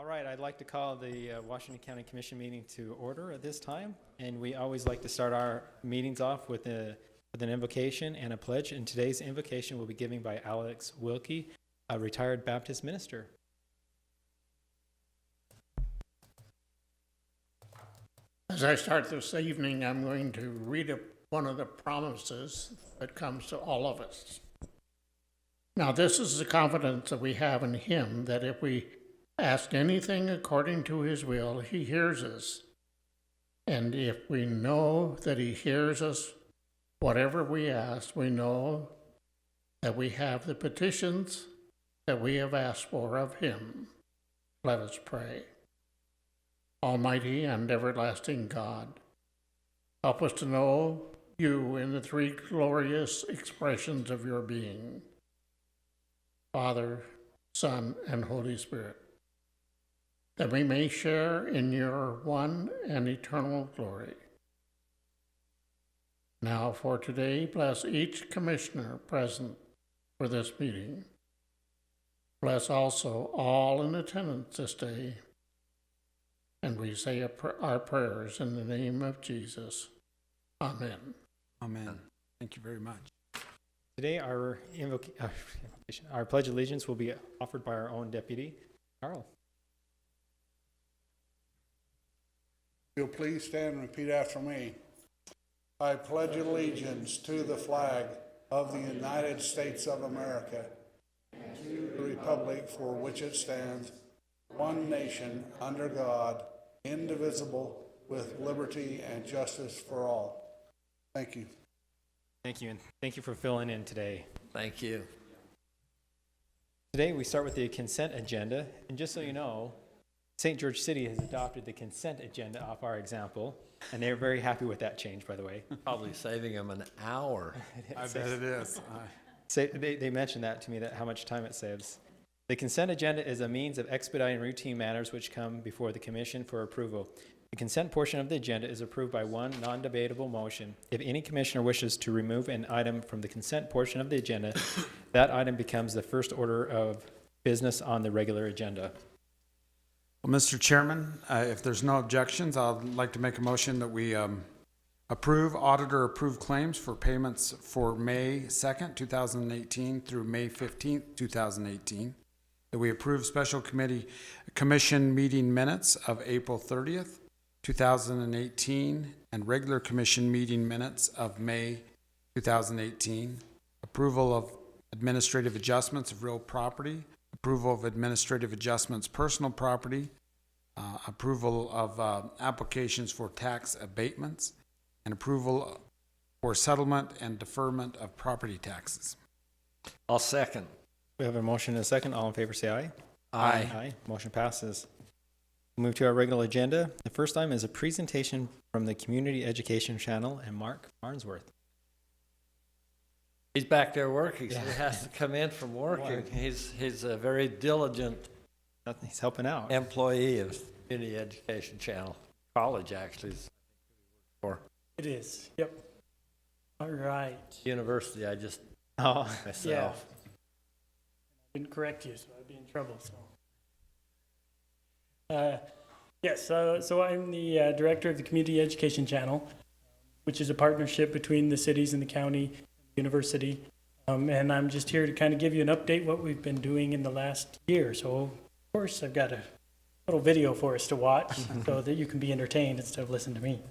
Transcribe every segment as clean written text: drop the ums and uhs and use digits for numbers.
All right, I'd like to call the Washington County Commission meeting to order at this time. And we always like to start our meetings off with an invocation and a pledge. And today's invocation will be given by Alex Wilkie, a retired Baptist minister. As I start this evening, I'm going to read one of the promises that comes to all of us. Now, this is the confidence that we have in Him, that if we ask anything according to His will, He hears us. And if we know that He hears us, whatever we ask, we know that we have the petitions that we have asked for of Him. Let us pray. Almighty and everlasting God, help us to know You in the three glorious expressions of Your being, Father, Son, and Holy Spirit, that we may share in Your one and eternal glory. Now for today, bless each commissioner present for this meeting. Bless also all in attendance this day. And we say our prayers in the name of Jesus. Amen. Amen. Thank you very much. Today, our Pledge of Allegiance will be offered by our own deputy, Carl. You'll please stand and repeat after me. I pledge allegiance to the flag of the United States of America and to the republic for which it stands, one nation, under God, indivisible, with liberty and justice for all. Thank you. Thank you, and thank you for filling in today. Thank you. Today, we start with the consent agenda, and just so you know, St. George City has adopted the consent agenda off our example, and they're very happy with that change, by the way. Probably saving them an hour. I bet it is. They mentioned that to me, that how much time it saves. The consent agenda is a means of expediting routine matters which come before the commission for approval. The consent portion of the agenda is approved by one non-debatable motion. If any commissioner wishes to remove an item from the consent portion of the agenda, that item becomes the first order of business on the regular agenda. Well, Mr. Chairman, if there's no objections, I'd like to make a motion that we approve auditor-approved claims for payments for May 2nd, 2018 through May 15th, 2018. That we approve special commission meeting minutes of April 30th, 2018, and regular commission meeting minutes of May 2018. Approval of administrative adjustments of real property. Approval of administrative adjustments personal property. Approval of applications for tax abatements. And approval for settlement and deferment of property taxes. I'll second. We have a motion and a second. All in favor say aye. Aye. Aye. Motion passes. We'll move to our regular agenda. The first item is a presentation from the Community Education Channel and Mark Farnsworth. He's back there working, so he has to come in from working. He's a very diligent He's helping out. employee of Community Education Channel. College, actually. Or It is, yep. All right. university, I just Oh, myself. Yeah. Didn't correct you, so I'd be in trouble, so. Yes, so I'm the director of the Community Education Channel, which is a partnership between the cities and the county and the university. And I'm just here to kind of give you an update what we've been doing in the last year. So, of course, I've got a little video for us to watch so that you can be entertained instead of listening to me.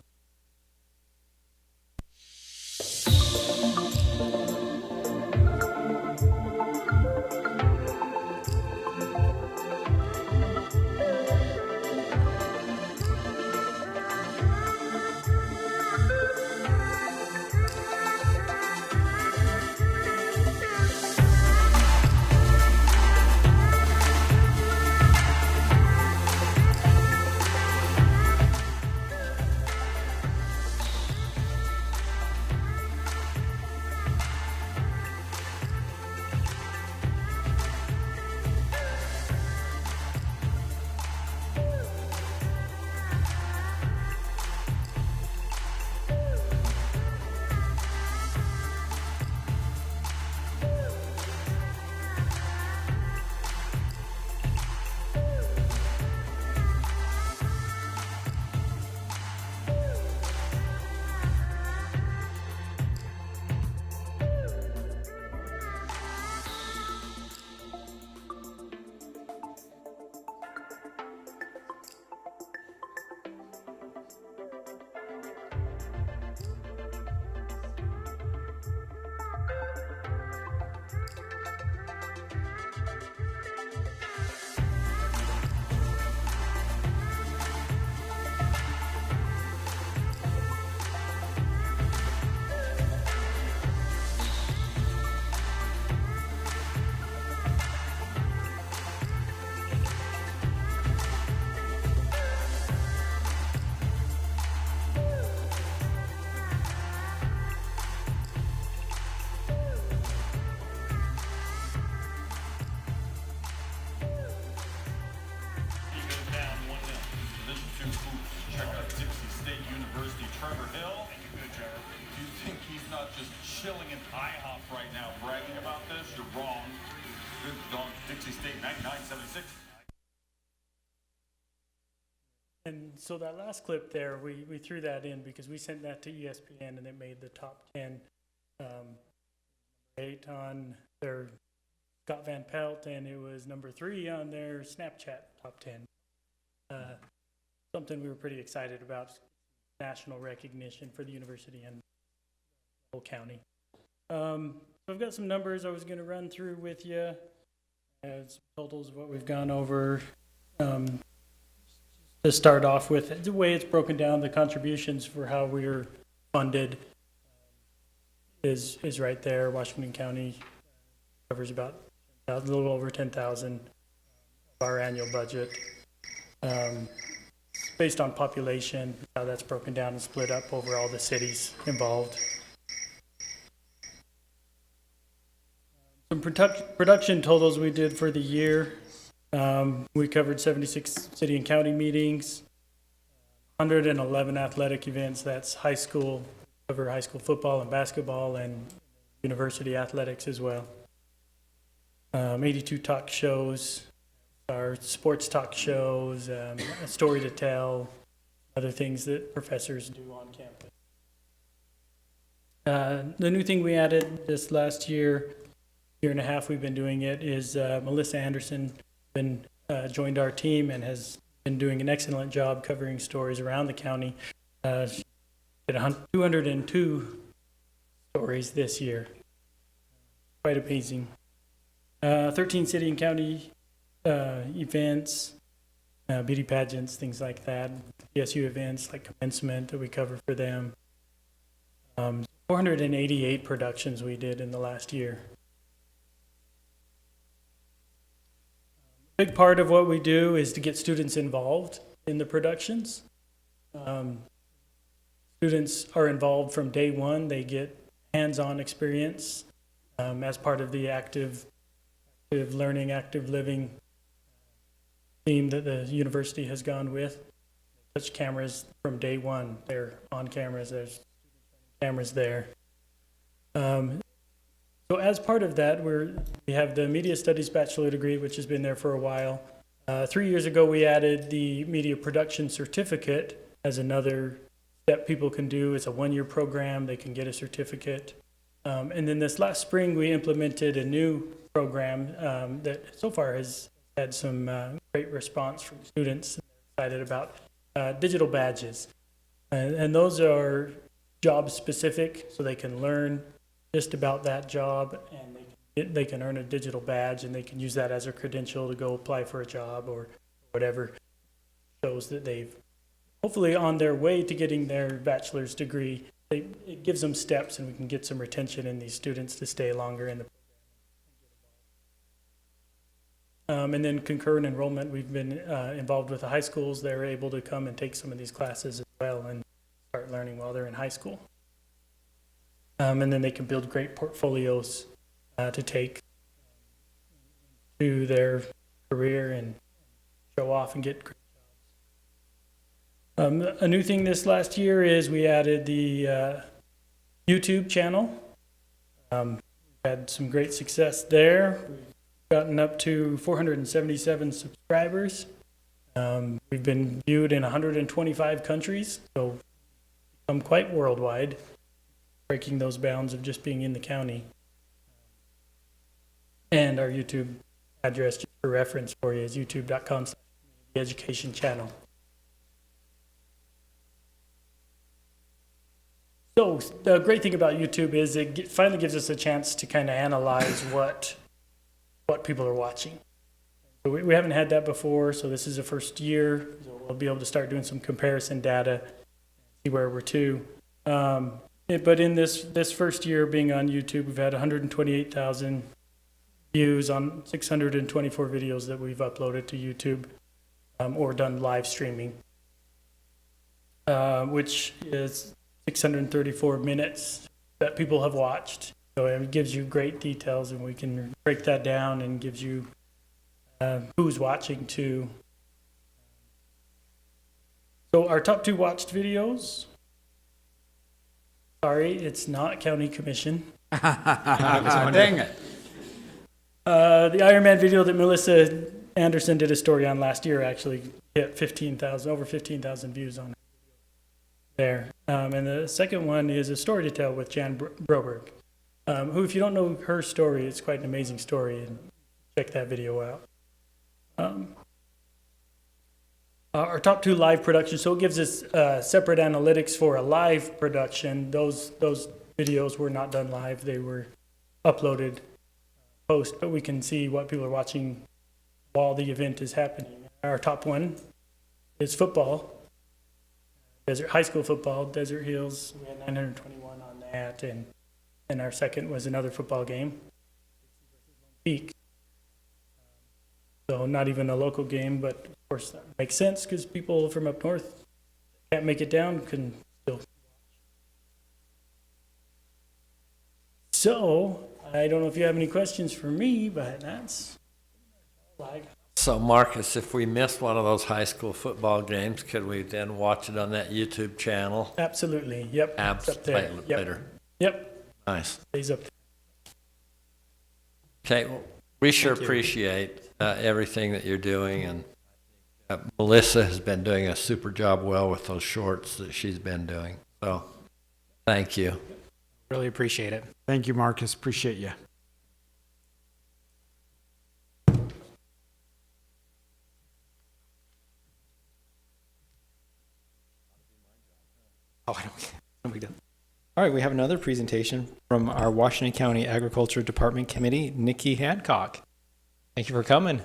Carter Hill. Thank you, good job. Do you think he's not just chilling in IHOP right now, bragging about this? You're wrong. Good dog, Dixie State 9976. And so that last clip there, we threw that in because we sent that to ESPN and it made the top 10. 8 on their Scott Van Pelt, and it was number 3 on their Snapchat top 10. Something we were pretty excited about, national recognition for the university and the whole county. So I've got some numbers I was going to run through with you as totals of what we've gone over. To start off with, the way it's broken down, the contributions for how we're funded is right there. Washington County covers about a little over 10,000 of our annual budget. Based on population, how that's broken down and split up over all the cities involved. Some production totals we did for the year. We covered 76 city and county meetings, 111 athletic events. That's high school, cover high school football and basketball, and university athletics as well. 82 talk shows, our sports talk shows, a story to tell, other things that professors do on campus. The new thing we added this last year and a half we've been doing it, is Melissa Anderson joined our team and has been doing an excellent job covering stories around the county. She did 202 stories this year. Quite amazing. 13 city and county events, beauty pageants, things like that. PSU events like commencement that we cover for them. 488 productions we did in the last year. Big part of what we do is to get students involved in the productions. Students are involved from day one. They get hands-on experience as part of the active learning, active living theme that the university has gone with. Touch cameras from day one. They're on cameras. There's cameras there. So as part of that, we have the Media Studies Bachelor degree, which has been there for a while. 3 years ago, we added the Media Production Certificate as another step people can do. It's a 1-year program. They can get a certificate. And then this last spring, we implemented a new program that so far has had some great response from students. Excited about digital badges. And those are job specific, so they can learn just about that job, and they can earn a digital badge, and they can use that as a credential to go apply for a job or whatever. Shows that they've hopefully on their way to getting their bachelor's degree. It gives them steps, and we can get some retention in these students to stay longer in the program. And then concurrent enrollment, we've been involved with the high schools. They're able to come and take some of these classes as well and start learning while they're in high school. And then they can build great portfolios to take to their career and show off and get great jobs. A new thing this last year is we added the YouTube channel. We've had some great success there. We've gotten up to 477 subscribers. We've been viewed in 125 countries, so become quite worldwide, breaking those bounds of just being in the county. And our YouTube address, just for reference for you, is youtube.com/education channel. So the great thing about YouTube is it finally gives us a chance to kind of analyze what people are watching. So we haven't had that before, so this is the first year. So we'll be able to start doing some comparison data, see where we're to. But in this first year being on YouTube, we've had 128,000 views on 624 videos that we've uploaded to YouTube or done live streaming, which is 634 minutes that people have watched. So it gives you great details, and we can break that down and gives you who's watching too. So our top 2 watched videos Sorry, it's not county commission. Dang it. The Iron Man video that Melissa Anderson did a story on last year actually hit over 15,000 views on it there. And the second one is a story to tell with Jan Broberg, who, if you don't know her story, it's quite an amazing story, and check that video out. Our top 2 live productions, so it gives us separate analytics for a live production. Those videos were not done live, they were uploaded post, but we can see what people are watching while the event is happening. Our top one is football, high school football, Desert Hills. We had 921 on that, and our second was another football game, Peak. So not even a local game, but of course that makes sense because people from up north can't make it down can still watch. So I don't know if you have any questions for me, but that's live. So Marcus, if we missed one of those high school football games, could we then watch it on that YouTube channel? Absolutely. Yep. It's up there. Yep. Later. Yep. Nice. Stays up there. Okay, well, we sure appreciate everything that you're doing, and Melissa has been doing a super job well with those shorts that she's been doing. So, thank you. Really appreciate it. Thank you, Marcus. Appreciate you. Oh, I don't. We don't. All right, we have another presentation from our Washington County Agriculture Department Committee, Nikki Hancock. Thank you for coming.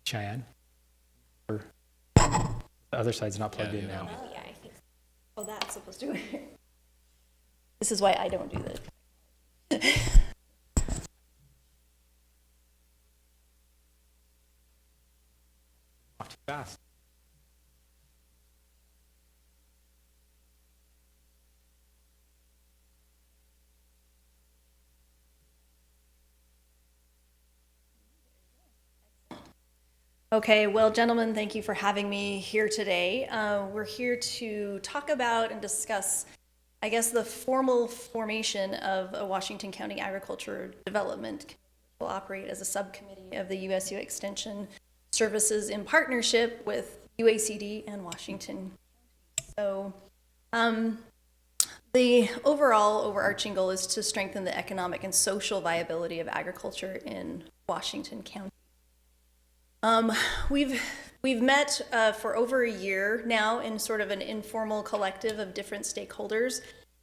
Cheyenne? Or the other side's not plugged in now. Oh, yeah, I think so. Oh, that's supposed to. This is why I don't do this. Not too fast. Okay, well, gentlemen, thank you for having me here today. We're here to talk about and discuss, I guess, the formal formation of a Washington County Agriculture Development Committee, which will operate as a subcommittee of the USU Extension Services in partnership with UACD and Washington. So, the overall overarching goal is to strengthen the economic and social viability of agriculture in Washington County. We've met for over a year now in sort of an informal collective of different stakeholders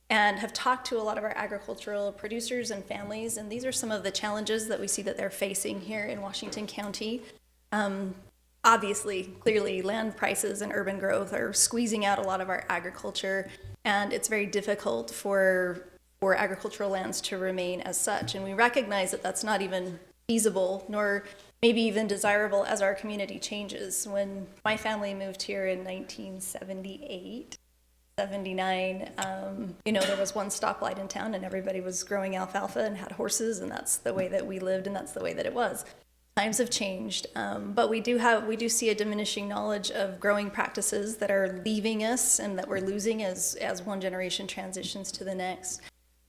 and have talked to a lot of our agricultural producers and families, and these are some of the challenges that we see that they're facing here in Washington County. Obviously, clearly, land prices and urban growth are squeezing out a lot of our agriculture, and it's very difficult for agricultural lands to remain as such, and we recognize that that's not even feasible nor maybe even desirable as our community changes. When my family moved here in 1978, 79, there was one stoplight in town and everybody was growing alfalfa and had horses, and that's the way that we lived and that's the way that it was. Times have changed, but we do see a diminishing knowledge of growing practices that are leaving us and that we're losing as one generation transitions to the next.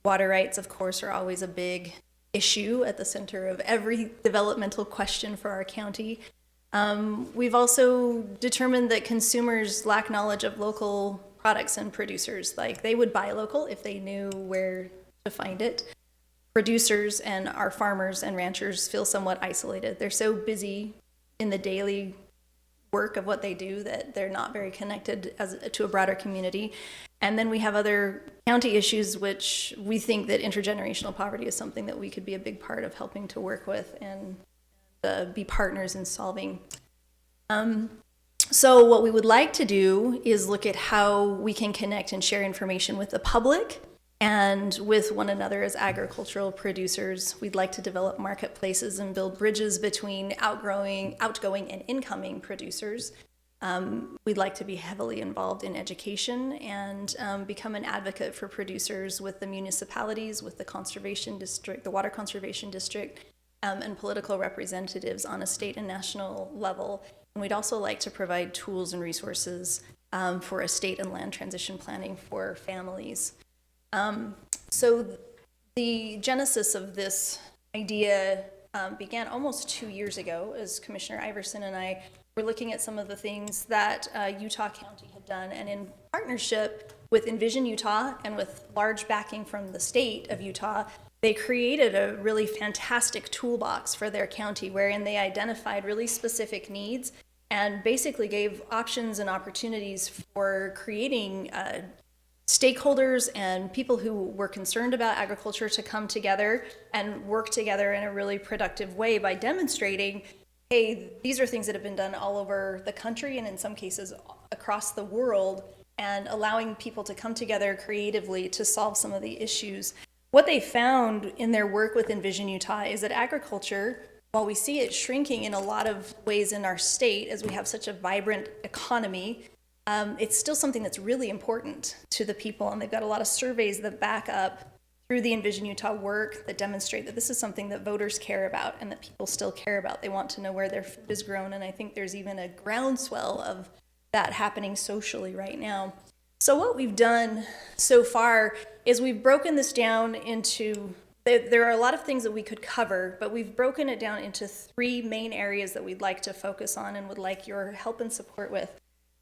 Water rights, of course, are always a big issue at the center of every developmental question for our county. We've also determined that consumers lack knowledge of local products and producers. Like, they would buy local if they knew where to find it. Producers and our farmers and ranchers feel somewhat isolated. They're so busy in the daily work of what they do that they're not very connected to a broader community. And then we have other county issues, which we think that intergenerational poverty is something that we could be a big part of helping to work with and be partners in solving. So what we would like to do is look at how we can connect and share information with the public and with one another as agricultural producers. We'd like to develop marketplaces and build bridges between outgoing and incoming producers. We'd like to be heavily involved in education and become an advocate for producers with the municipalities, with the conservation district, the water conservation district, and political representatives on a state and national level. And we'd also like to provide tools and resources for estate and land transition planning for families. So the genesis of this idea began almost 2 years ago, as Commissioner Iverson and I were looking at some of the things that Utah County had done, and in partnership with Envision Utah and with large backing from the state of Utah, they created a really fantastic toolbox for their county wherein they identified really specific needs and basically gave options and opportunities for creating stakeholders and people who were concerned about agriculture to come together and work together in a really productive way by demonstrating, hey, these are things that have been done all over the country and in some cases across the world, and allowing people to come together creatively to solve some of the issues. What they found in their work with Envision Utah is that agriculture, while we see it shrinking in a lot of ways in our state as we have such a vibrant economy, it's still something that's really important to the people, and they've got a lot of surveys that back up through the Envision Utah work that demonstrate that this is something that voters care about and that people still care about. They want to know where their food is grown, and I think there's even a groundswell of that happening socially right now. So what we've done so far is we've broken this down into, there are a lot of things that we could cover, but we've broken it down into 3 main areas that we'd like to focus on and would like your help and support with.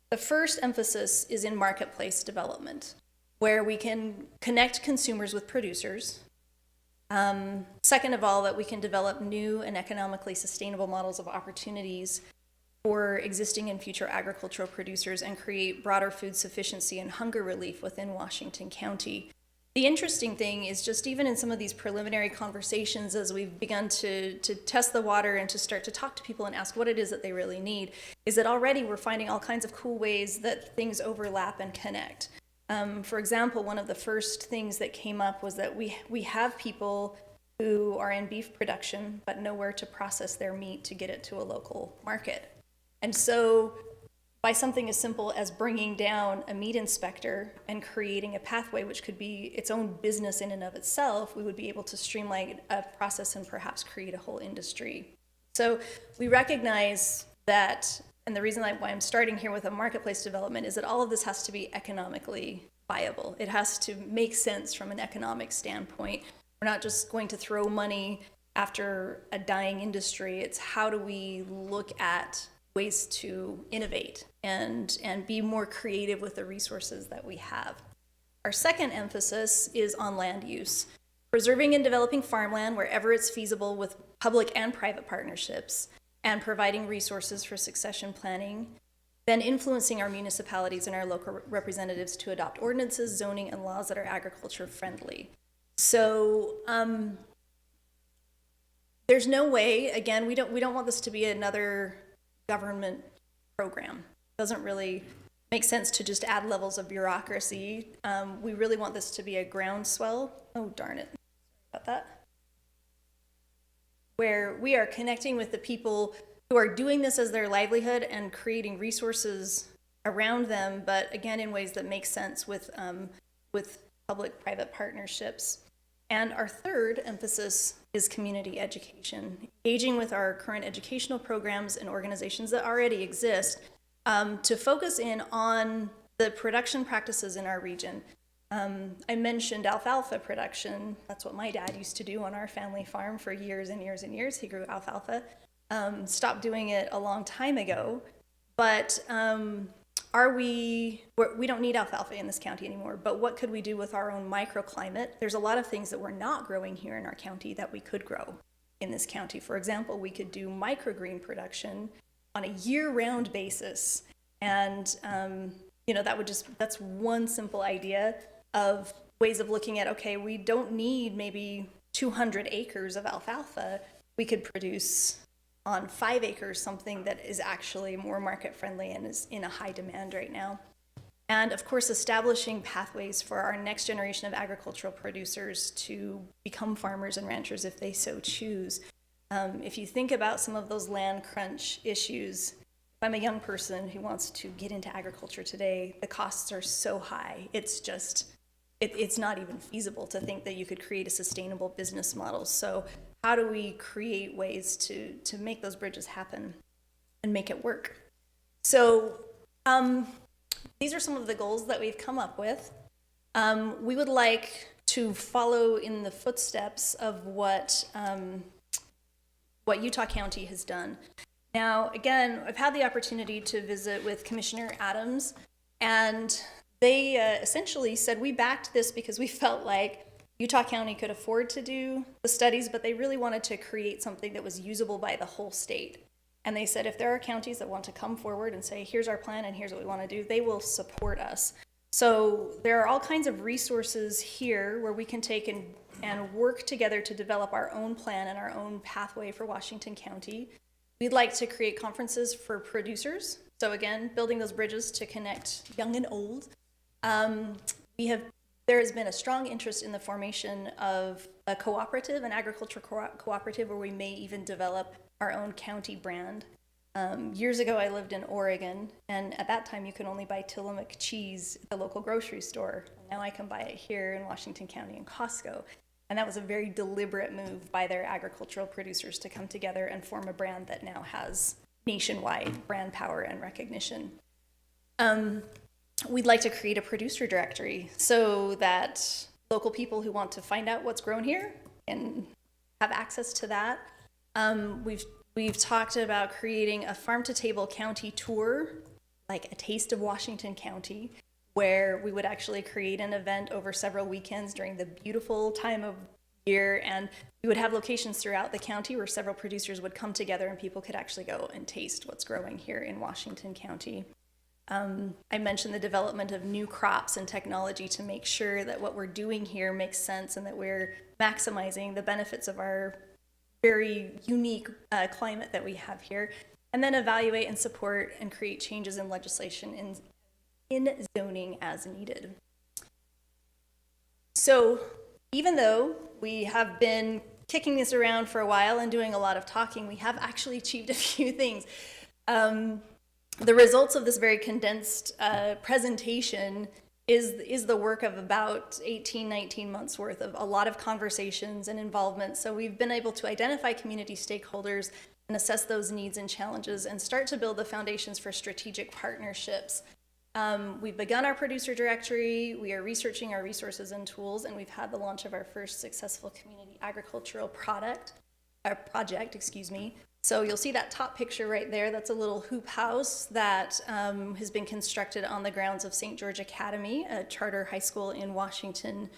The first emphasis is in marketplace development, where we can connect consumers with producers. Second of all, that we can develop new and economically sustainable models of opportunities for existing and future agricultural producers and create broader food sufficiency and hunger relief within Washington County. The interesting thing is just even in some of these preliminary conversations as we've begun to test the water and to start to talk to people and ask what it is that they really need, is that already we're finding all kinds of cool ways that things overlap and connect. For example, one of the first things that came up was that we have people who are in beef production but nowhere to process their meat to get it to a local market. And so by something as simple as bringing down a meat inspector and creating a pathway, which could be its own business in and of itself, we would be able to streamline a process and perhaps create a whole industry. So we recognize that, and the reason why I'm starting here with a marketplace development is that all of this has to be economically viable. It has to make sense from an economic standpoint. We're not just going to throw money after a dying industry. It's how do we look at ways to innovate and be more creative with the resources that we have. Our second emphasis is on land use, preserving and developing farmland wherever it's feasible with public and private partnerships, and providing resources for succession planning, then influencing our municipalities and our local representatives to adopt ordinances, zoning, and laws that are agriculture friendly. So there's no way, again, we don't want this to be another government program. Doesn't really make sense to just add levels of bureaucracy. We really want this to be a groundswell. Oh, darn it. Sorry about that. Where we are connecting with the people who are doing this as their livelihood and creating resources around them, but again, in ways that make sense with public-private partnerships. And our third emphasis is community education, engaging with our current educational programs and organizations that already exist to focus in on the production practices in our region. I mentioned alfalfa production. That's what my dad used to do on our family farm for years and years and years. He grew alfalfa. Stopped doing it a long time ago, but we don't need alfalfa in this county anymore, but what could we do with our own microclimate? There's a lot of things that we're not growing here in our county that we could grow in this county. For example, we could do microgreen production on a year-round basis. And, that's one simple idea of ways of looking at, okay, we don't need maybe 200 acres of alfalfa. We could produce on 5 acres something that is actually more market friendly and is in a high demand right now. And of course, establishing pathways for our next generation of agricultural producers to become farmers and ranchers if they so choose. If you think about some of those land crunch issues, I'm a young person who wants to get into agriculture today, the costs are so high. It's just, it's not even feasible to think that you could create a sustainable business model. So how do we create ways to make those bridges happen and make it work? So these are some of the goals that we've come up with. We would like to follow in the footsteps of what Utah County has done. Now, again, I've had the opportunity to visit with Commissioner Adams, and they essentially said we backed this because we felt like Utah County could afford to do the studies, but they really wanted to create something that was usable by the whole state. And they said if there are counties that want to come forward and say, here's our plan and here's what we want to do, they will support us. So there are all kinds of resources here where we can take and work together to develop our own plan and our own pathway for Washington County. We'd like to create conferences for producers. So again, building those bridges to connect young and old. There has been a strong interest in the formation of a cooperative, an agriculture cooperative, where we may even develop our own county brand. Years ago, I lived in Oregon, and at that time, you could only buy Tillamook cheese at the local grocery store. Now I can buy it here in Washington County in Costco. And that was a very deliberate move by their agricultural producers to come together and form a brand that now has nationwide brand power and recognition. We'd like to create a producer directory so that local people who want to find out what's grown here can have access to that. We've talked about creating a farm-to-table county tour, like a taste of Washington County, where we would actually create an event over several weekends during the beautiful time of year, and we would have locations throughout the county where several producers would come together and people could actually go and taste what's growing here in Washington County. I mentioned the development of new crops and technology to make sure that what we're doing here makes sense and that we're maximizing the benefits of our very unique climate that we have here, and then evaluate and support and create changes in legislation in zoning as needed. So even though we have been kicking this around for a while and doing a lot of talking, we have actually achieved a few things. The results of this very condensed presentation is the work of about 18, 19 months worth of a lot of conversations and involvement. So we've been able to identify community stakeholders and assess those needs and challenges and start to build the foundations for strategic partnerships. We've begun our producer directory, we are researching our resources and tools, and we've had the launch of our first successful community agricultural project. So you'll see that top picture right there. That's a little hoop house that has been constructed on the grounds of St. George Academy, a charter high school in Washington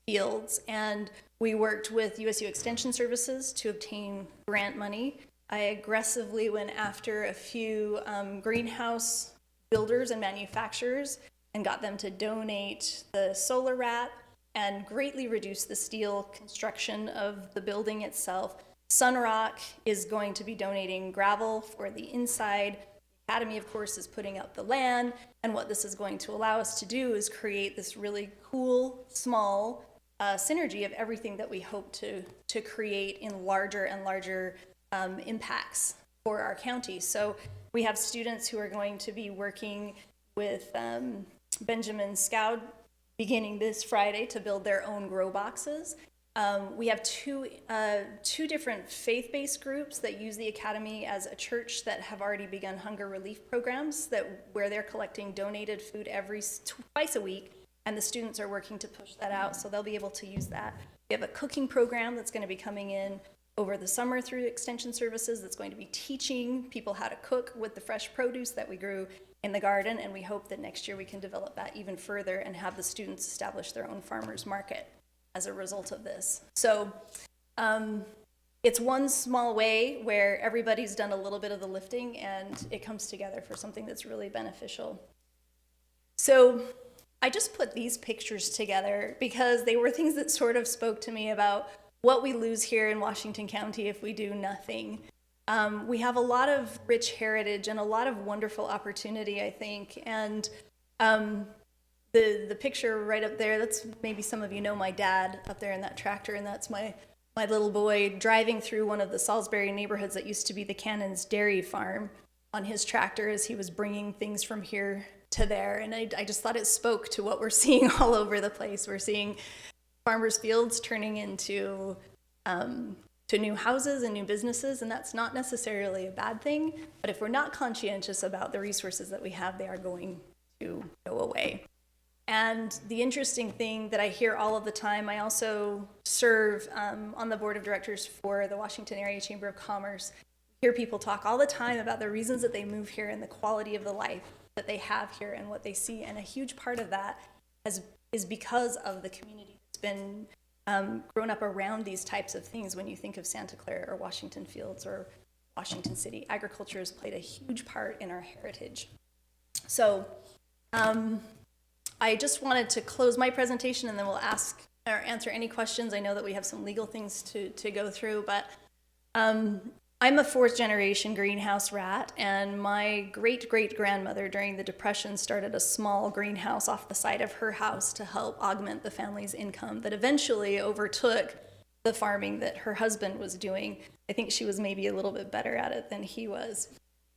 Fields. And we worked with USU Extension Services to obtain grant money. I aggressively went after a few greenhouse builders and manufacturers and got them to donate the solar wrap and greatly reduce the steel construction of the building itself. Sunrock is going to be donating gravel for the inside. The Academy, of course, is putting up the land. And what this is going to allow us to do is create this really cool, small synergy of everything that we hope to create in larger and larger impacts for our county. So we have students who are going to be working with Benjamin Scoud beginning this Friday to build their own grow boxes. We have two different faith-based groups that use the Academy as a church that have already begun hunger relief programs where they're collecting donated food twice a week, and the students are working to push that out, so they'll be able to use that. We have a cooking program that's going to be coming in over the summer through Extension Services that's going to be teaching people how to cook with the fresh produce that we grew in the garden, and we hope that next year we can develop that even further and have the students establish their own farmers market as a result of this. So it's one small way where everybody's done a little bit of the lifting and it comes together for something that's really beneficial. So I just put these pictures together because they were things that sort of spoke to me about what we lose here in Washington County if we do nothing. We have a lot of rich heritage and a lot of wonderful opportunity, I think. And the picture right up there, that's maybe some of you know my dad up there in that tractor, and that's my little boy driving through one of the Salisbury neighborhoods that used to be the Cannon's Dairy Farm. on his tractor as he was bringing things from here to there. And I just thought it spoke to what we're seeing all over the place. We're seeing farmers' fields turning into to new houses and new businesses, and that's not necessarily a bad thing. But if we're not conscientious about the resources that we have, they are going to go away. And the interesting thing that I hear all of the time, I also serve on the board of directors for the Washington Area Chamber of Commerce. I hear people talk all the time about the reasons that they move here and the quality of the life that they have here and what they see. And a huge part of that is because of the community that's been grown up around these types of things. When you think of Santa Clara or Washington Fields or Washington City, agriculture has played a huge part in our heritage. So I just wanted to close my presentation, and then we'll ask or answer any questions. I know that we have some legal things to go through, but I'm a fourth generation greenhouse rat, and my great-great-grandmother during the Depression started a small greenhouse off the side of her house to help augment the family's income that eventually overtook the farming that her husband was doing. I think she was maybe a little bit better at it than he was.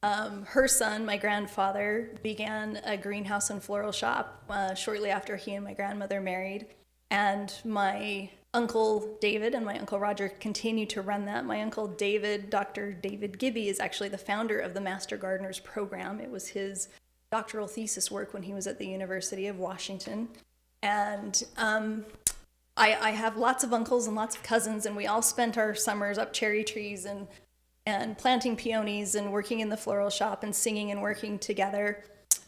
Her son, my grandfather, began a greenhouse and floral shop shortly after he and my grandmother married, and my Uncle David and my Uncle Roger continue to run that. My Uncle David, Dr. David Gibby, is actually the founder of the Master Gardeners program. It was his doctoral thesis work when he was at the University of Washington. And I have lots of uncles and lots of cousins, and we all spent our summers up cherry trees and planting peonies and working in the floral shop and singing and working together.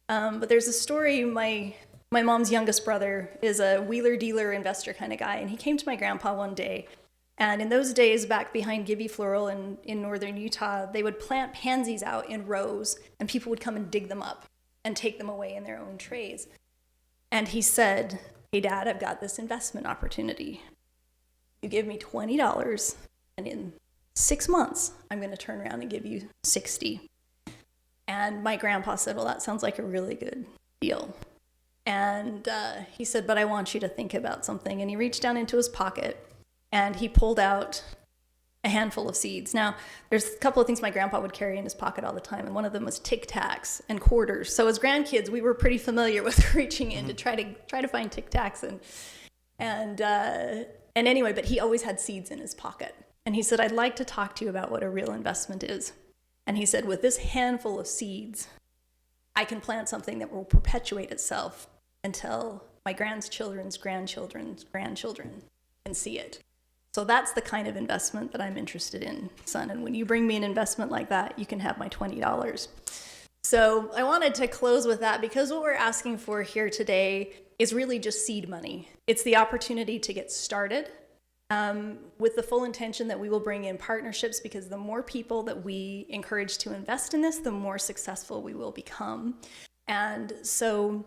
But there's a story, my mom's youngest brother is a wheeler dealer investor kind of guy, and he came to my grandpa one day. And in those days, back behind Gibby Floral in northern Utah, they would plant pansies out in rows, and people would come and dig them up and take them away in their own trays. And he said, "Hey, Dad, I've got this investment opportunity. You give me $20, and in 6 months, I'm going to turn around and give you 60. And my grandpa said, "Well, that sounds like a really good deal." And he said, "But I want you to think about something." And he reached down into his pocket and he pulled out a handful of seeds. Now, there's a couple of things my grandpa would carry in his pocket all the time, and one of them was Tic Tacs and quarters. So as grandkids, we were pretty familiar with reaching in to try to find Tic Tacs and anyway, but he always had seeds in his pocket. And he said, "I'd like to talk to you about what a real investment is." And he said, "With this handful of seeds, I can plant something that will perpetuate itself until my grandchildren's grandchildren's grandchildren can see it. So that's the kind of investment that I'm interested in, son. And when you bring me an investment like that, you can have my $20. So I wanted to close with that, because what we're asking for here today is really just seed money. It's the opportunity to get started, with the full intention that we will bring in partnerships, because the more people that we encourage to invest in this, the more successful we will become. And so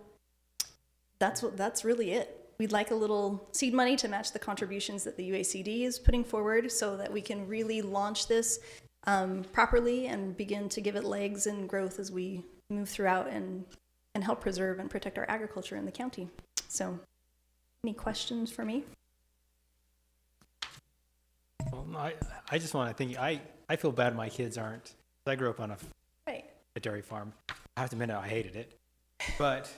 that's really it. We'd like a little seed money to match the contributions that the UACD is putting forward, so that we can really launch this properly and begin to give it legs and growth as we move throughout and help preserve and protect our agriculture in the county. So, any questions for me? Well, I just want to think, I feel bad my kids aren't. I grew up on Right. a dairy farm. I have to admit, I hated it. But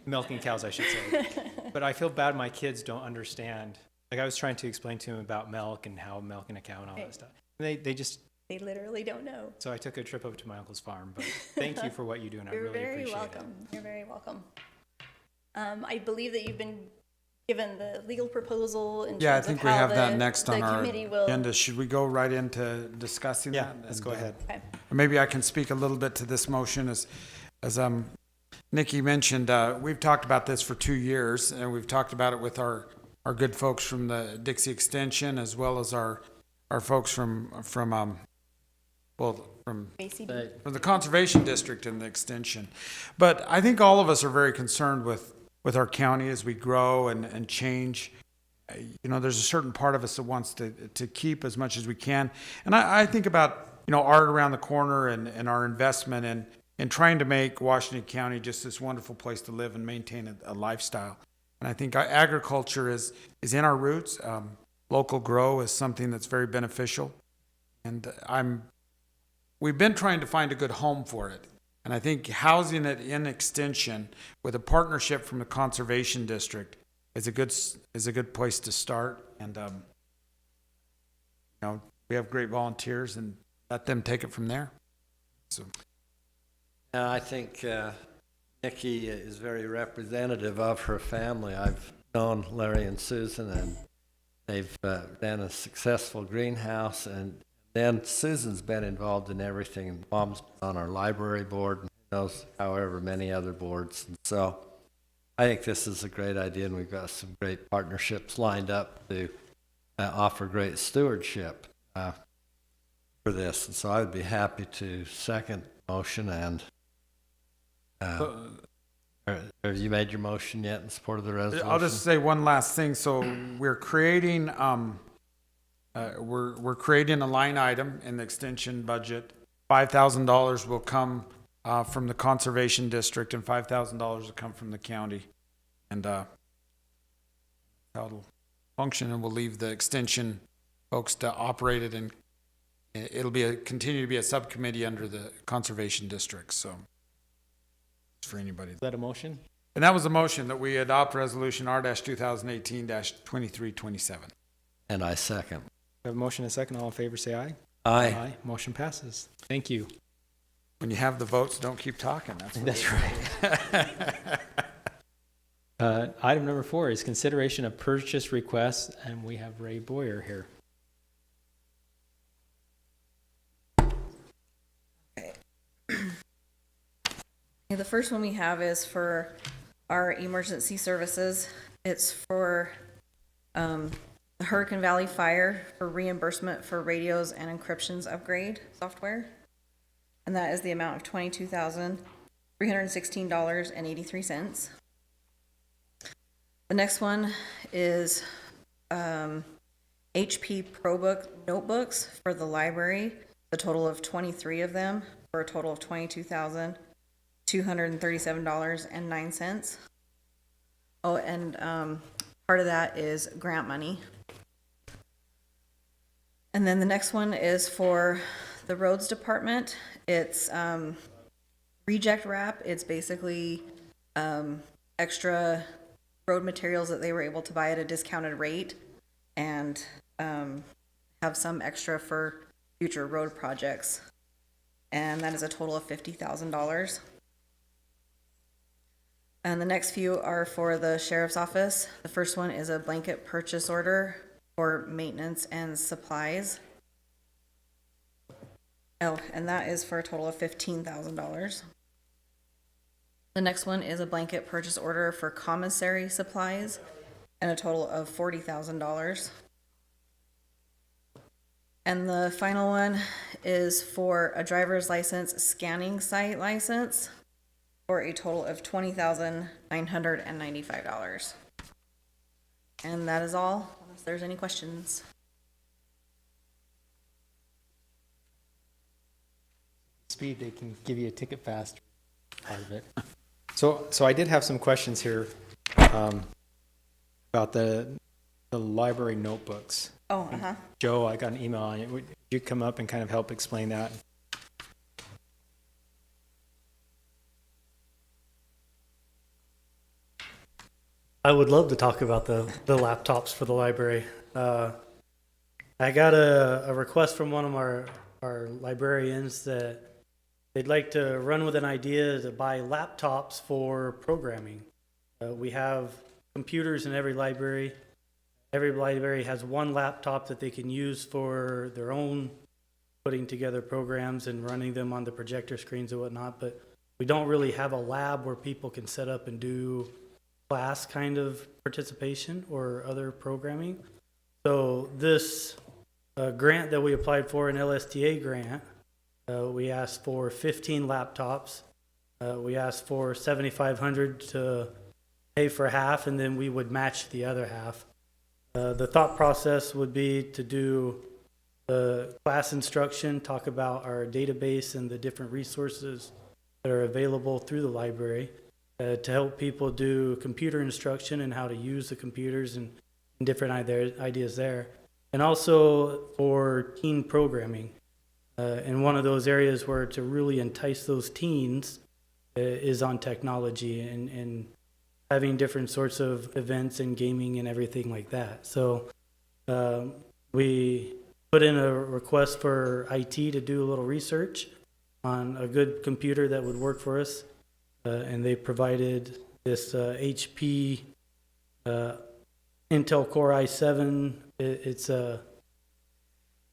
milking cows, I should say. But I feel bad my kids don't understand. Like, I was trying to explain to them about milk and how milking a cow and all that stuff. And they just, They literally don't know. so I took a trip over to my uncle's farm. But thank you for what you do, and I You're really very appreciate welcome. You're very welcome. I believe that you've been given the legal proposal in Yeah, I terms think of we how have that the next on our committee will. agenda. Should we go right into discussing it. Yeah, that? let's And, go ahead. Okay. Maybe I can speak a little bit to this motion. As Nikki mentioned, we've talked about this for 2 years, and we've talked about it with our good folks from the Dixie Extension, as well as our folks from ACD. the Conservation District and the Extension. But I think all of us are very concerned with our county as we grow and change. There's a certain part of us that wants to keep as much as we can. And I think about, art around the corner and our investment in trying to make Washington County just this wonderful place to live and maintain a lifestyle. And I think agriculture is in our roots. Local grow is something that's very beneficial. And I'm we've been trying to find a good home for it. And I think housing it in Extension with a partnership from the Conservation District is a good place to start. And, we have great volunteers and let them take it from there. So, And I think Nikki is very representative of her family. I've known Larry and Susan, and they've done a successful greenhouse. And then Susan's been involved in everything. Mom's on our library board, and knows however many other boards. And so I think this is a great idea, and we've got some great partnerships lined up to offer great stewardship for this. And so I would be happy to second the motion. And have you made your motion yet in support of the resolution? I'll just say one last thing. So we're creating we're creating a line item in the Extension budget. $5,000 will come from the Conservation District, and $5,000 will come from the county. And how it'll function, and we'll leave the Extension folks to operate it, and it'll continue to be a subcommittee under the Conservation District. So it's for anybody. Is that a motion? And that was a motion that we adopt Resolution R-2018-2327. And I second. We have a motion and a second. All in favor, say aye. Aye. Motion passes. Thank you. When you have the votes, don't keep talking. That's right. Item number 4 is consideration of purchase requests, and we have Ray Boyer here. The first one we have is for our emergency services. It's for the Hurricane Valley Fire for reimbursement for radios and encryptions upgrade software. And that is the amount of $22,316.83. The next one is HP ProBook notebooks for the library, the total of 23 of them for a total of $22,237.09. Oh, and part of that is grant money. And then the next one is for the roads department. It's reject wrap. It's basically extra road materials that they were able to buy at a discounted rate, and have some extra for future road projects. And that is a total of $50,000. And the next few are for the sheriff's office. The first one is a blanket purchase order for maintenance and supplies. Oh, and that is for a total of $15,000. The next one is a blanket purchase order for commissary supplies and a total of $40,000. And the final one is for a driver's license scanning site license for a total of $20,995. And that is all, unless there's any questions. Speed, they can give you a ticket faster, part of it. So I did have some questions here about the library notebooks. Oh, Joe, I got an email on it. Would you come up and kind of help explain that? I would love to talk about the laptops for the library. I got a request from one of our librarians that they'd like to run with an idea to buy laptops for programming. We have computers in every library. Every library has one laptop that they can use for their own putting together programs and running them on the projector screens and whatnot, but we don't really have a lab where people can set up and do class kind of participation or other programming. So this grant that we applied for, an LSTA grant, we asked for 15 laptops. We asked for $7,500 to pay for half, and then we would match the other half. The thought process would be to do the class instruction, talk about our database and the different resources that are available through the library, to help people do computer instruction and how to use the computers and different ideas there. And also for teen programming. And one of those areas where to really entice those teens is on technology and having different sorts of events and gaming and everything like that. So we put in a request for IT to do a little research on a good computer that would work for us. And they provided this HP Intel Core i7.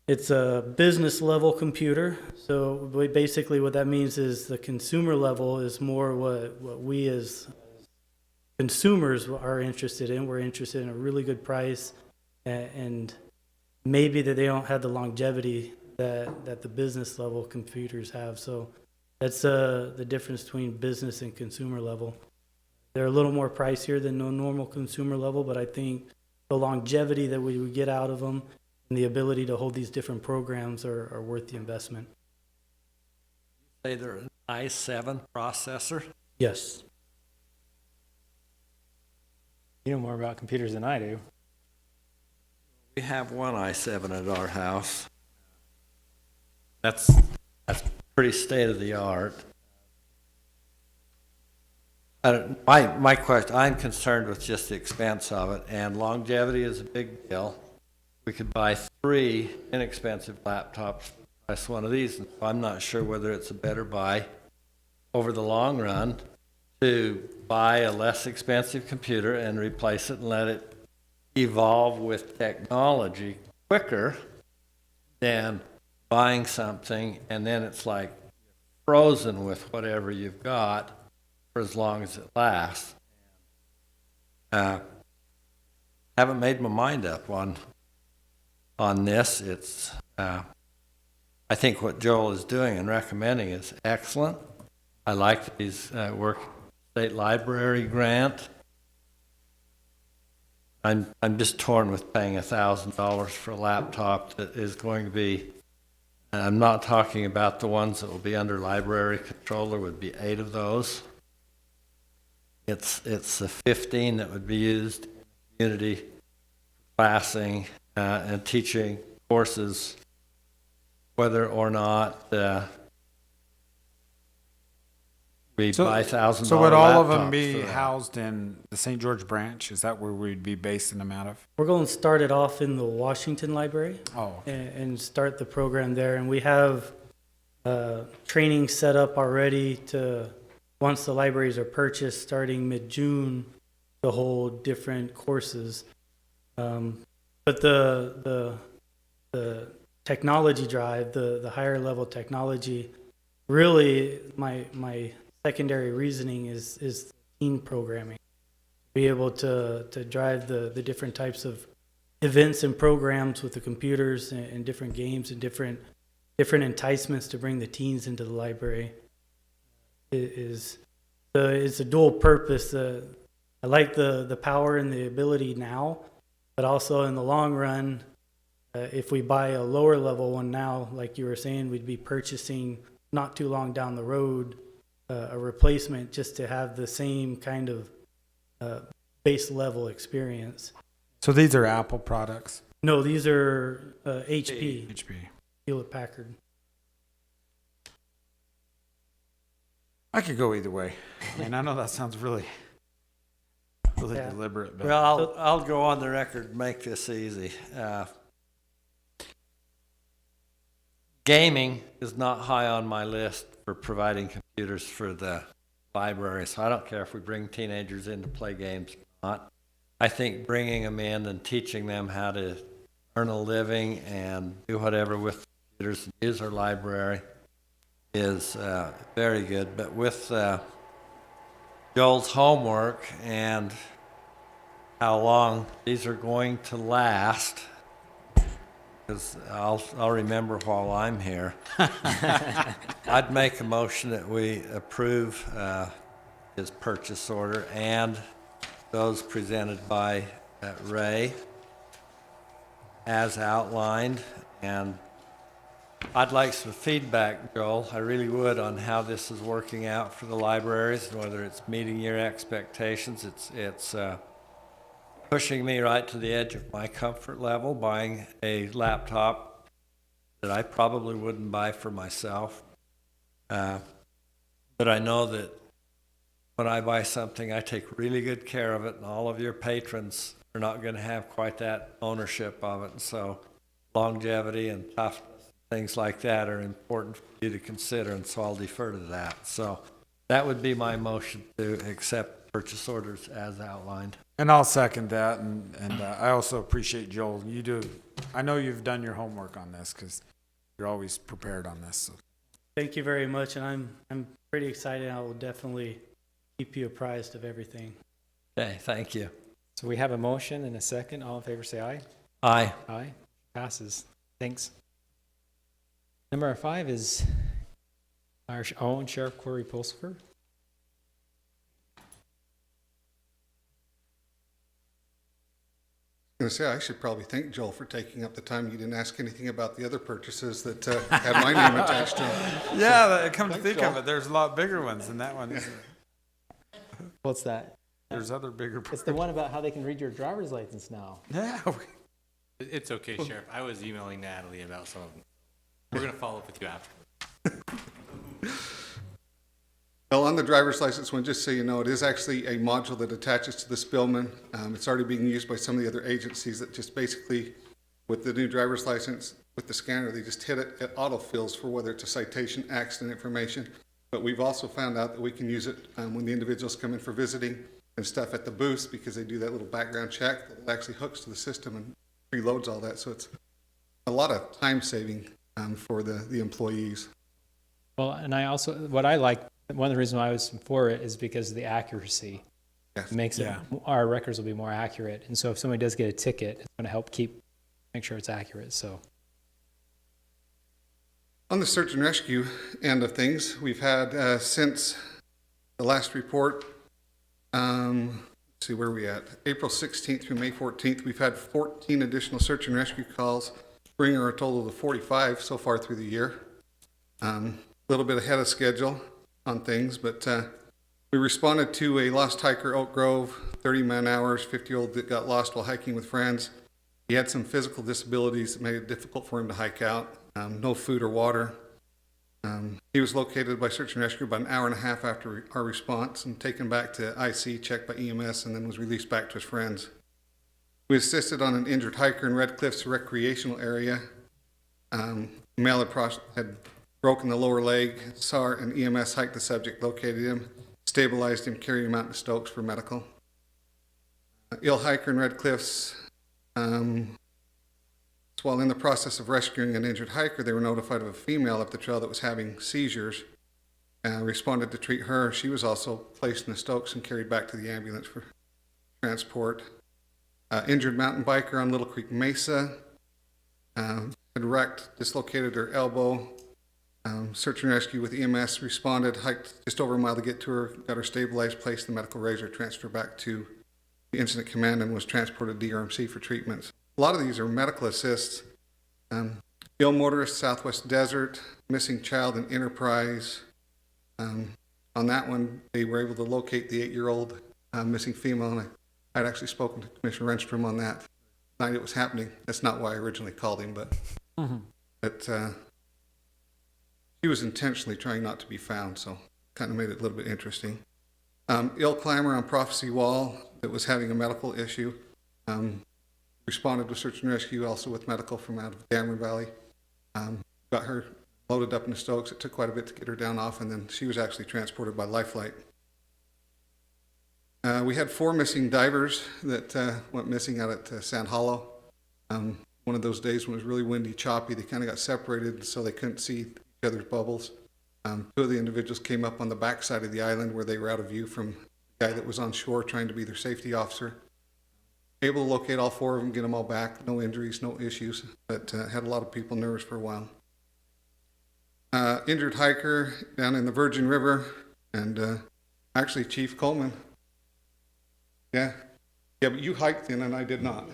It's a business level computer. So basically what that means is the consumer level is more what we as consumers are interested in. We're interested in a really good price and maybe that they don't have the longevity that the business level computers have. So that's the difference between business and consumer level. They're a little more pricier than the normal consumer level, but I think the longevity that we would get out of them and the ability to hold these different programs are worth the investment. Say they're an i7 processor. Yes. You know more about computers than I do. We have one i7 at our house. That's pretty state of the art. My question, I'm concerned with just the expense of it, and longevity is a big deal. We could buy 3 inexpensive laptops, price one of these, and I'm not sure whether it's a better buy over the long run to buy a less expensive computer and replace it and let it evolve with technology quicker than buying something and then it's like frozen with whatever you've got for as long as it lasts. Haven't made my mind up on this. It's I think what Joel is doing and recommending is excellent. I like that he's work state library grant. I'm just torn with paying $1,000 for a laptop that is going to be, and I'm not talking about the ones that will be under library control. There would be 8 of those. It's the 15 that would be used in community classing and teaching courses, whether or not we buy $1,000 So would all of them laptops be for that. housed in the St. George branch? Is that where we'd be basing them out of? We're going to start it off in the Washington Library. Oh, And start the program there. And we have training set up already to, once the libraries are purchased, starting mid-June, to hold different courses. But the technology drive, the higher level technology, really my secondary reasoning is teen programming. Be able to drive the different types of events and programs with the computers and different games and different enticements to bring the teens into the library. It's a dual purpose. I like the power and the ability now, but also in the long run, if we buy a lower level one now, like you were saying, we'd be purchasing not too long down the road a replacement just to have the same kind of base level experience. so these are Apple products? No, these are HP, HP. Hewlett Packard. I could go either way. I mean, I know that sounds really Yeah. deliberate, but Well, I'll go on the record and make this easy. Gaming is not high on my list for providing computers for the library, so I don't care if we bring teenagers in to play games or not. I think bringing them in and teaching them how to earn a living and do whatever with computers and use our library is very good. But with Joel's homework and how long these are going to last, because I'll remember while I'm here. I'd make a motion that we approve his purchase order and those presented by Ray as outlined. And I'd like some feedback, Joel. I really would, on how this is working out for the libraries and whether it's meeting your expectations. It's pushing me right to the edge of my comfort level, buying a laptop that I probably wouldn't buy for myself. But I know that when I buy something, I take really good care of it, and all of your patrons are not going to have quite that ownership of it. And so longevity and toughness, things like that are important for you to consider, and so I'll defer to that. So that would be my motion to accept purchase orders as outlined. And I'll second that, and I also appreciate Joel. I know you've done your homework on this, because you're always prepared on this. So. Thank you very much, and I'm pretty excited. I will definitely keep you apprised of everything. Okay, thank you. So we have a motion and a second. All in favor, say aye. Aye. Aye. Passes. Thanks. Number 5 is our own Sheriff Corey Pulsifer. I was going to say, I should probably thank Joel for taking up the time. You didn't ask anything about the other purchases that had my name attached to them. Yeah, come to Thanks, think of Joel. it, there's a lot bigger ones than that one. What's that? There's other bigger. It's the one about how they can read your driver's license now. Yeah. It's okay, Sheriff. I was emailing Natalie about some of them. We're going to follow up with you after. Well, on the driver's license one, just so you know, it is actually a module that attaches to the Spillman. It's already being used by some of the other agencies that just basically, with the new driver's license, with the scanner, they just hit it, it autofills for whether it's a citation, accident information. But we've also found out that we can use it when the individuals come in for visiting and stuff at the booths, because they do that little background check that actually hooks to the system and preloads all that. So it's a lot of time saving for the employees. Well, and I also, what I like, one of the reasons why I was for it is because of the accuracy. Yes. It makes it, our records will be more accurate. And so if somebody does get a ticket, it's going to help make sure it's accurate. So. On the search and rescue end of things, we've had, since the last report, let's see where we at, April 16th through May 14th, we've had 14 additional search and rescue calls, bringing our total to 45 so far through the year. A little bit ahead of schedule on things, but we responded to a lost hiker, Oak Grove, 30 man-hours, 50-year-old that got lost while hiking with friends. He had some physical disabilities that made it difficult for him to hike out. No food or water. He was located by search and rescue about an hour and a half after our response and taken back to IC, checked by EMS, and then was released back to his friends. We assisted on an injured hiker in Red Cliffs recreational area. Male had broken the lower leg, saw an EMS hike the subject, located him, stabilized him, carried him out to Stokes for medical. Ill hiker in Red Cliffs, while in the process of rescuing an injured hiker, they were notified of a female up the trail that was having seizures. Responded to treat her. She was also placed in the Stokes and carried back to the ambulance for transport. Injured mountain biker on Little Creek Mesa, had wrecked, dislocated her elbow. Search and rescue with EMS responded, hiked just over a mile to get to her, got her stabilized, placed in the medical razor, transferred back to the incident command, and was transported to DRMC for treatments. A lot of these are medical assists. Ill motorist, Southwest Desert, missing child in Enterprise. On that one, they were able to locate the 8-year-old missing female, and I had actually spoken to Commissioner Renstrom on that night it was happening. That's not why I originally called him, but he was intentionally trying not to be found, so kind of made it a little bit interesting. Ill climber on Prophecy Wall that was having a medical issue. Responded to search and rescue, also with medical from out of Dameron Valley. Got her loaded up in the Stokes. It took quite a bit to get her down off, and then she was actually transported by Lifeline. We had 4 missing divers that went missing out at Sand Hollow. One of those days when it was really windy, choppy, they kind of got separated so they couldn't see each other's bubbles. 2 of the individuals came up on the backside of the island where they were out of view from the guy that was on shore trying to be their safety officer. Able to locate all 4 of them, get them all back, no injuries, no issues, but had a lot of people nervous for a while. Injured hiker down in the Virgin River, and actually Chief Coleman. Yeah, but you hiked in and I did not.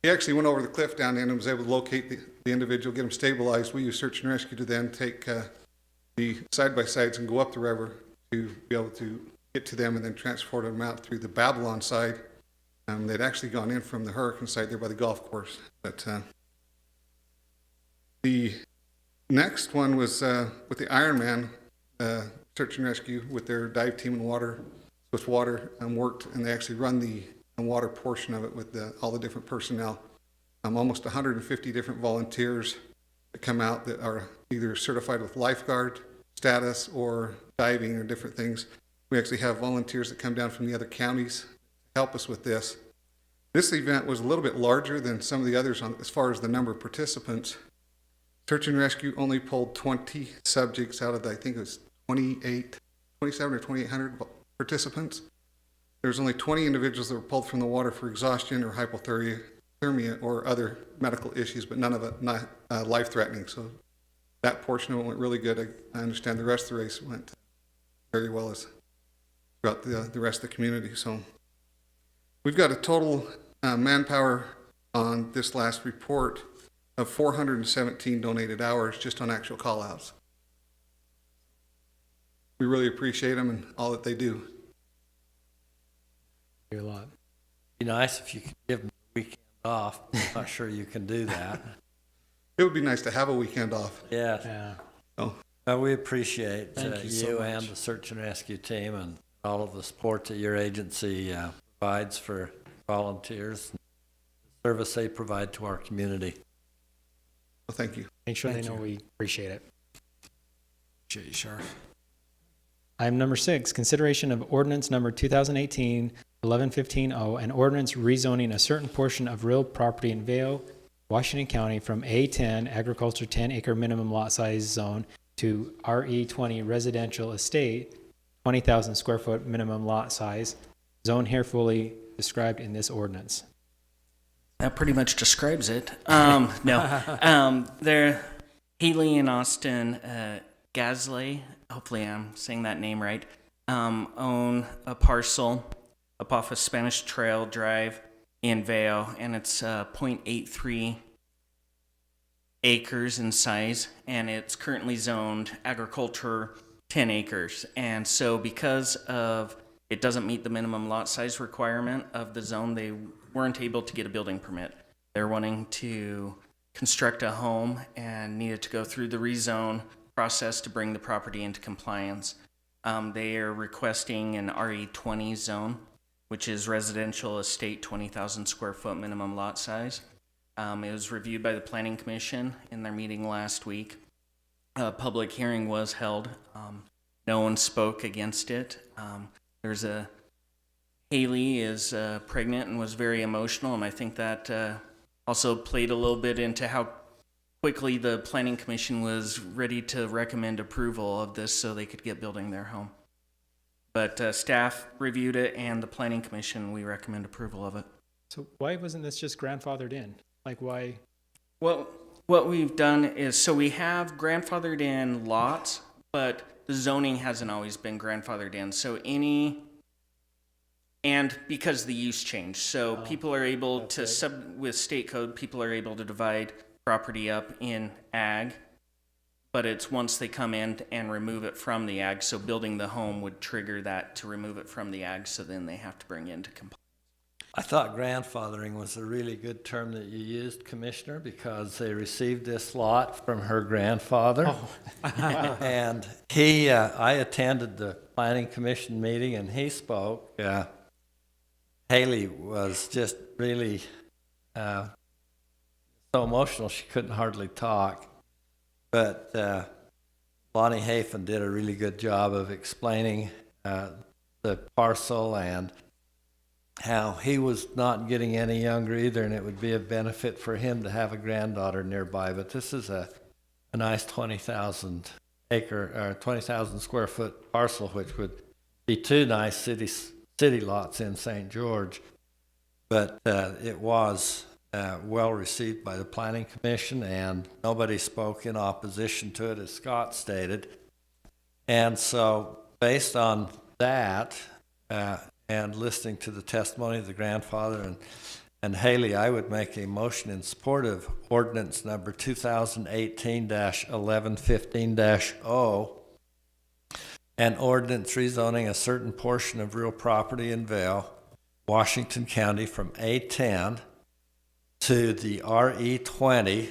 He actually went over the cliff down in and was able to locate the individual, get him stabilized. We used search and rescue to then take the side-by-sides and go up the river to be able to get to them and then transport them out through the Babylon side. They'd actually gone in from the Hurricane site there by the golf course. But The next one was with the Ironman search and rescue with their dive team and with water worked, and they actually run the water portion of it with all the different personnel. Almost 150 different volunteers that come out that are either certified with lifeguard status or diving or different things. We actually have volunteers that come down from the other counties to help us with this. This event was a little bit larger than some of the others as far as the number of participants. Search and rescue only pulled 20 subjects out of I think it was 27 or 2,800 participants. There's only 20 individuals that were pulled from the water for exhaustion or hypothermia or other medical issues, but none of it not life-threatening. So that portion of it went really good. I understand the rest of the race went very well as throughout the rest of the community. So we've got a total manpower on this last report of 417 donated hours just on actual call-outs. We really appreciate them and all that they do. A lot. Be nice if you could give them a weekend off. I'm not sure you can do that. It would be nice to have a weekend off. Yeah. Yeah. Oh, We appreciate Thank you so you much. and the search and rescue team and all of the support that your agency provides for volunteers, and the service they provide to our community. well, thank you. Make sure Thank they know you. we appreciate it. Appreciate you, Sheriff. Item number 6, consideration of ordinance number 2018-1115-0, an ordinance rezoning a certain portion of real property in Vale, Washington County from A10 agriculture 10-acre minimum lot size zone to RE20 residential estate, 20,000 square foot minimum lot size, zone here fully described in this ordinance. That pretty much describes it. They're Haley and Austin Gasley, hopefully I'm saying that name right, own a parcel up off of Spanish Trail Drive in Vale, and it's 0.83 acres in size, and it's currently zoned agriculture 10 acres. And so because of it doesn't meet the minimum lot size requirement of the zone, they weren't able to get a building permit. They're wanting to construct a home and needed to go through the rezone process to bring the property into compliance. They are requesting an RE20 zone, which is residential estate, 20,000 square foot minimum lot size. It was reviewed by the Planning Commission in their meeting last week. A public hearing was held. No one spoke against it. Haley is pregnant and was very emotional, and I think that also played a little bit into how quickly the Planning Commission was ready to recommend approval of this so they could get building their home. But staff reviewed it, and the Planning Commission, we recommend approval of it. So why wasn't this just grandfathered in? Like why? Well, what we've done is, so we have grandfathered in lots, but the zoning hasn't always been grandfathered in. So and because the use changed, so people are able to, with state code, people are able to divide property up in ag, but it's once they come in and remove it from the ag, so building the home would trigger that to remove it from the ag, so then they have to bring into compliance. I thought grandfathering was a really good term that you used, Commissioner, because they received this lot from her grandfather. And I attended the Planning Commission meeting and he spoke. Haley was just really so emotional she couldn't hardly talk. But Lonnie Hafen did a really good job of explaining the parcel and how he was not getting any younger either, and it would be a benefit for him to have a granddaughter nearby. But this is a nice 20,000 square foot parcel, which would be two nice city lots in St. George. But it was well received by the Planning Commission, and nobody spoke in opposition to it, as Scott stated. And so, based on that, and listening to the testimony of the grandfather and Haley, I would make a motion in support of ordinance number 2018-1115-0, an ordinance rezoning a certain portion of real property in Vale, Washington County from A10 to the RE20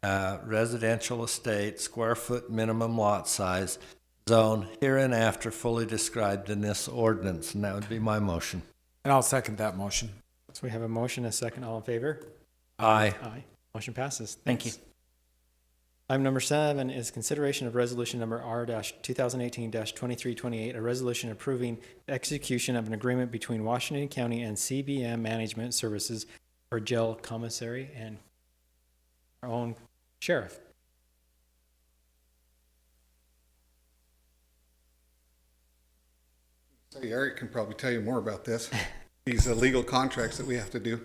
residential estate, square foot minimum lot size, zone hereinafter fully described in this ordinance, and that would be my motion. And I'll second that motion. So we have a motion, a second, all in favor? Aye. Aye. Motion passes. Thank you. Thanks. Item number 7 is consideration of resolution number R-2018-2328, a resolution approving the execution of an agreement between Washington County and CBM Management Services for jail commissary and our own sheriff. So Eric can probably tell you more about this. These legal contracts that we have to do.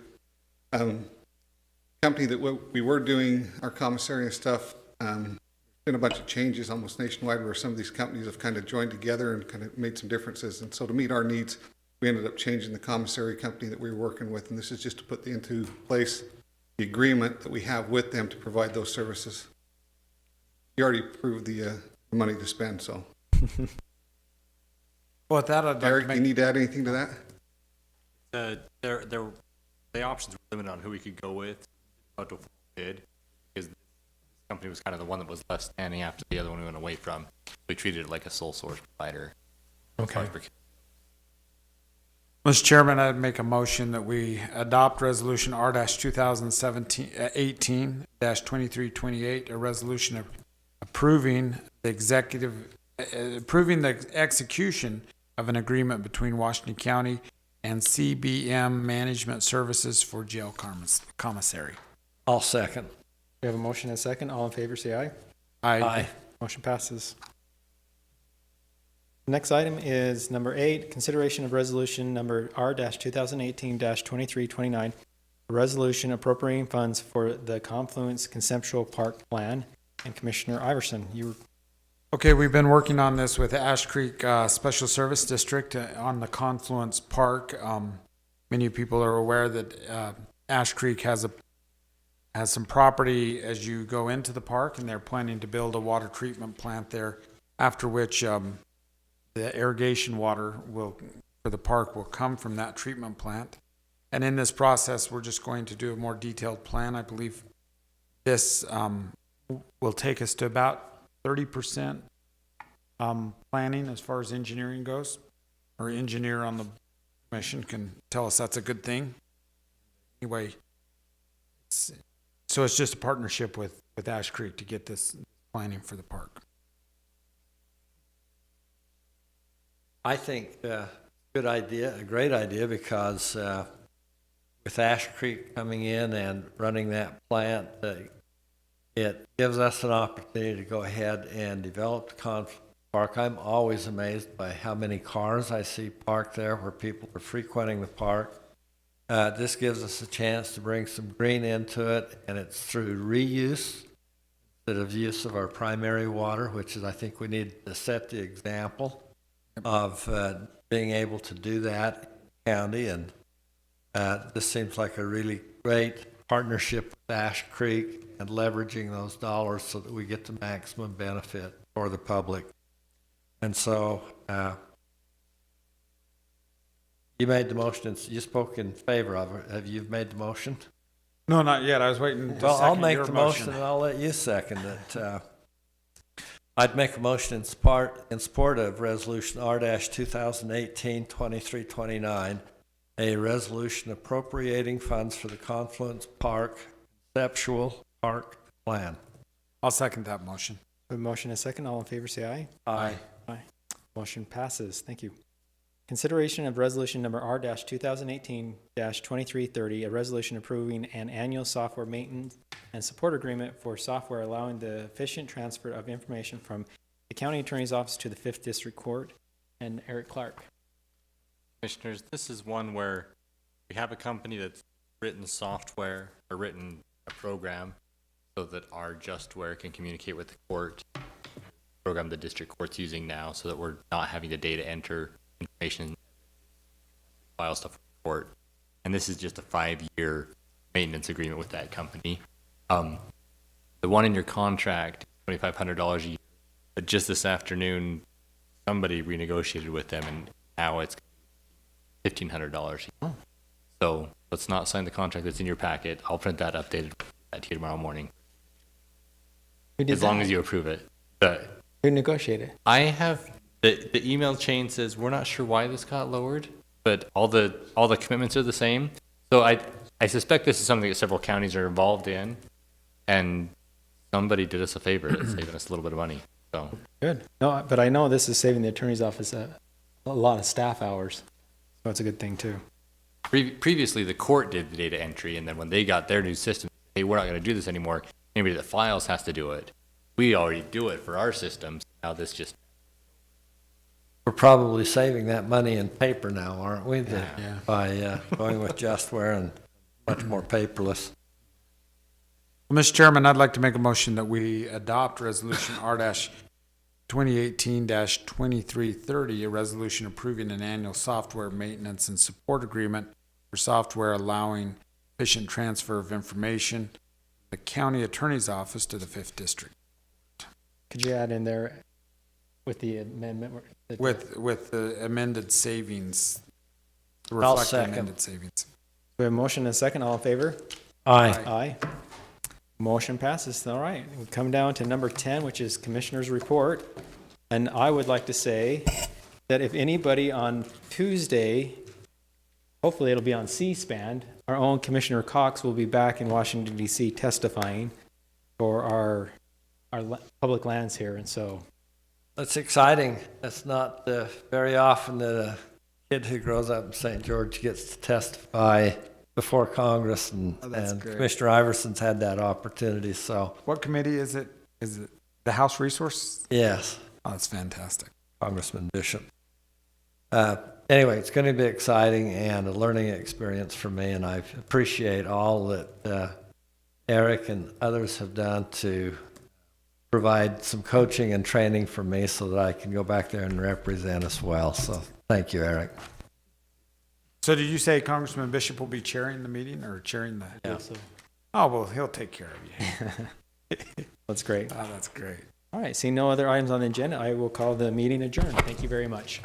Company that we were doing our commissary and stuff, there's been a bunch of changes almost nationwide where some of these companies have kind of joined together and kind of made some differences. And so to meet our needs, we ended up changing the commissary company that we were working with. And this is just to put into place the agreement that we have with them to provide those services. You already approved the money to spend, so. Well, with that, I'd like to Eric, make. you need to add anything to that? The options were limited on who we could go with, how to bid, because this company was kind of the one that was left standing after the other one we went away from. We treated it like a sole source provider. Okay. Mr. Chairman, I'd make a motion that we adopt Resolution R-2018-2328, a resolution approving the execution of an agreement between Washington County and CBM Management Services for jail commissary. I'll second. We have a motion, and a second, all in favor, say aye. Aye. Motion passes. Next item is number 8, consideration of resolution number R-2018-2329, a resolution appropriating funds for the Confluence Conceptual Park Plan. And Commissioner Iverson, you. Okay, we've been working on this with Ash Creek Special Service District on the Confluence Park. Many people are aware that Ash Creek has some property as you go into the park, and they're planning to build a water treatment plant there, after which the irrigation water for the park will come from that treatment plant. And in this process, we're just going to do a more detailed plan. I believe this will take us to about 30% planning as far as engineering goes. Our engineer on the commission can tell us that's a good thing. Anyway, so it's just a partnership with Ash Creek to get this planning for the park. I think a good idea, a great idea, because with Ash Creek coming in and running that plant, it gives us an opportunity to go ahead and develop the Confluence Park. I'm always amazed by how many cars I see parked there where people are frequenting the park. This gives us a chance to bring some green into it, and it's through reuse instead of use of our primary water, which is, I think we need to set the example of being able to do that in the county. And this seems like a really great partnership with Ash Creek and leveraging those dollars so that we get the maximum benefit for the public. And so you made the motion, you spoke in favor of it. Have you made the motion? No, not yet. I was waiting to Well, I'll second make your the motion and I'll let you second it. I'd make a motion in support of Resolution R-2018-2329, a resolution appropriating funds for the Confluence Park Conceptual Park Plan. I'll second that motion. A motion, and a second, all in favor, say aye. Aye. Aye. Motion passes. Thank you. Consideration of resolution number R-2018-2330, a resolution approving an annual software maintenance and support agreement for software allowing the efficient transfer of information from the county attorney's office to the 5th District Court. And Eric Clark. Commissioners, this is one where we have a company that's written software or written a program so that our Justware can communicate with the court, program the district court's using now, so that we're not having the data enter information, file stuff for the court. And this is just a 5-year maintenance agreement with that company. The one in your contract, $2,500 a year, but just this afternoon, somebody renegotiated with them, and now it's $1,500. So let's not sign the contract that's in your packet. I'll print that updated to you tomorrow morning. Who did as long that? as you approve it. But Who negotiated? I have, the email chain says, we're not sure why this got lowered, but all the commitments are the same. So I suspect this is something that several counties are involved in, and somebody did us a favor, it's saving us a little bit of money, so. Good. No, but I know this is saving the attorney's office a lot of staff hours. So it's a good thing too. Previously, the court did the data entry, and then when they got their new system, hey, we're not gonna do this anymore, anybody that files has to do it. We already do it for our systems, now this just, We're probably saving that money in paper now, aren't we? Yeah. By going with Justware and much more paperless. Well, Mr. Chairman, I'd like to make a motion that we adopt Resolution R-2018-2330, a resolution approving an annual software maintenance and support agreement for software allowing efficient transfer of information from the county attorney's office to the 5th District. Could you add in there with the amendment? With the amended savings. to I'll reflect the second. amended savings. We have a motion and a second. All in favor? Aye. Aye. Motion passes. All right. We come down to number 10, which is Commissioner's Report. And I would like to say that if anybody on Tuesday, hopefully it'll be on C-SPAN, our own Commissioner Cox will be back in Washington DC testifying for our public lands here. And so, That's exciting. That's not very often that a kid who grows up in St. George gets to testify before Congress, and great. Commissioner Iverson's had that opportunity, so, What committee is it? Is it the House Resource? yes, Oh, that's fantastic. Congressman Bishop. Anyway, it's going to be exciting and a learning experience for me, and I appreciate all that Eric and others have done to provide some coaching and training for me so that I can go back there and represent us well. So thank you, Eric. So did you say Congressman Bishop will be chairing the meeting or chairing the? Yeah. so Oh, well, he'll take care of you. that's great. Oh, that's great. All right. Seeing no other items on the agenda, I will call the meeting adjourned. Thank you very much.